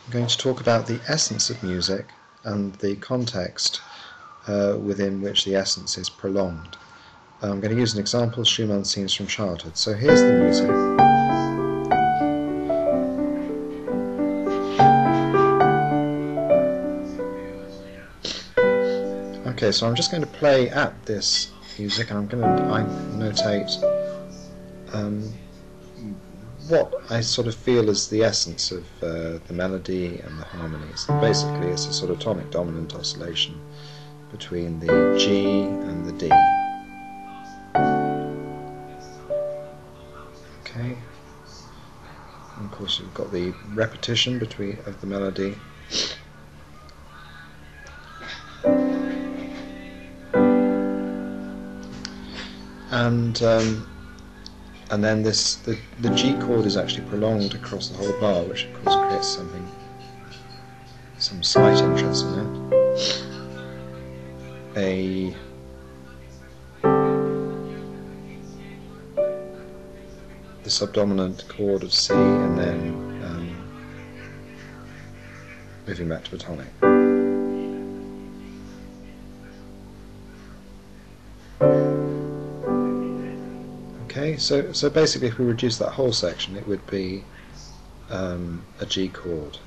I'm going to talk about the essence of music and the context within which the essence is prolonged. I'm going to use an example, Schumann Scenes from Childhood. So here's the music. Okay, so I'm just going to play at this music, and I'm going to notate what I sort of feel is the essence of the melody and the harmonies. And basically it's a sort of tonic dominant oscillation between the G and the D. Okay, and of course you've got the repetition of the melody. And then the G chord is actually prolonged across the whole bar, which of course creates some slight interest in it. The subdominant chord of C, and then moving back to a tonic. Okay, so basically if we reduce that whole section, it would be a G chord.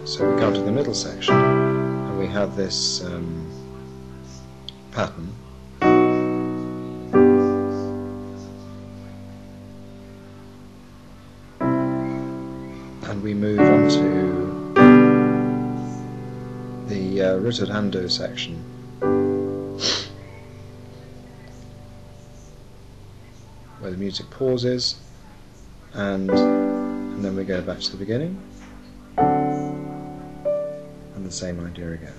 So we come to the middle section, and we have this pattern. And we move on to the ritardando section, where the music pauses, and then we go back to the beginning, and the same idea again.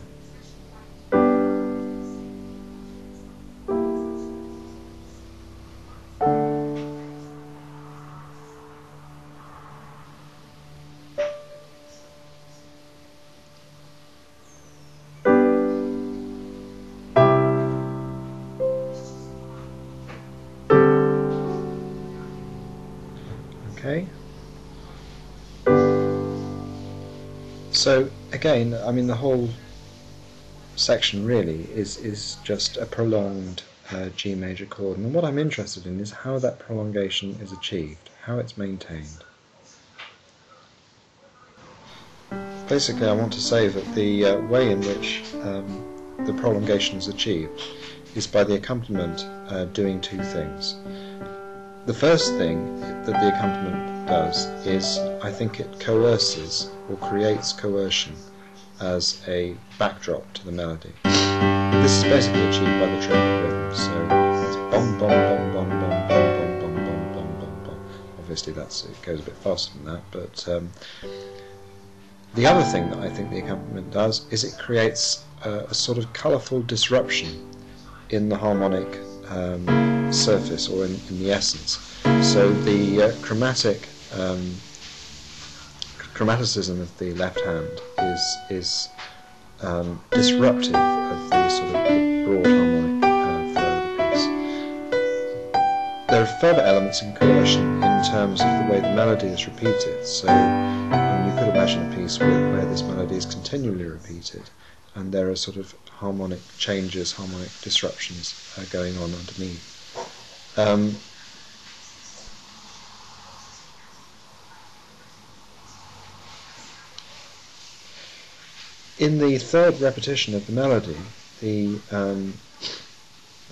Okay. So again, I mean, the whole section really is just a prolonged G major chord, and what I'm interested in is how that prolongation is achieved, how it's maintained. Basically, I want to say that the way in which the prolongation is achieved is by the accompaniment doing two things. The first thing that the accompaniment does is, I think it coerces or creates coercion as a backdrop to the melody. This is basically achieved by the triple rhythm, so it's bom bom bom bom bom bom bom bom bom bom bom bom. Obviously it goes a bit faster than that, but the other thing that I think the accompaniment does is it creates a sort of colourful disruption in the harmonic surface, or in the essence. So the chromaticism of the left hand is disruptive of the sort of broad harmonic flow of the piece. There are further elements in coercion in terms of the way the melody is repeated. So you could imagine a piece where this melody is continually repeated, and there are sort of harmonic changes, harmonic disruptions going on underneath. In the third repetition of the melody, the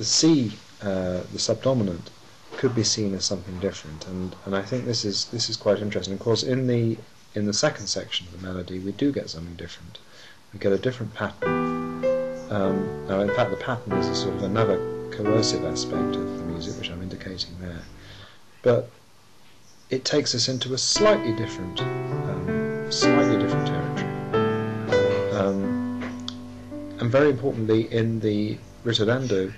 C, the subdominant, could be seen as something different, and I think this is quite interesting. Of course, in the second section of the melody, we do get something different. We get a different pattern. Now, in fact, the pattern is a sort of another coercive aspect of the music, which I'm indicating there. But it takes us into a slightly different territory. And very importantly, in the ritardando,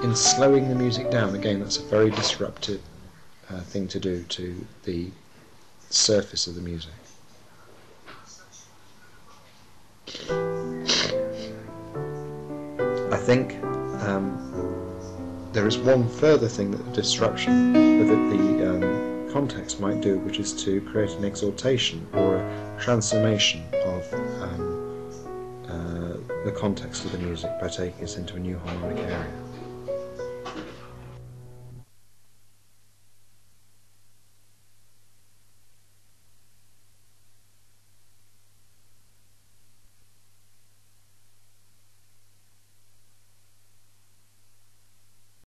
in slowing the music down, again, that's a very disruptive thing to do to the surface of the music. I think There is one further thing that the disruption that the context might do, which is to create an exaltation or a transformation of the context of the music by taking us into a new harmonic area.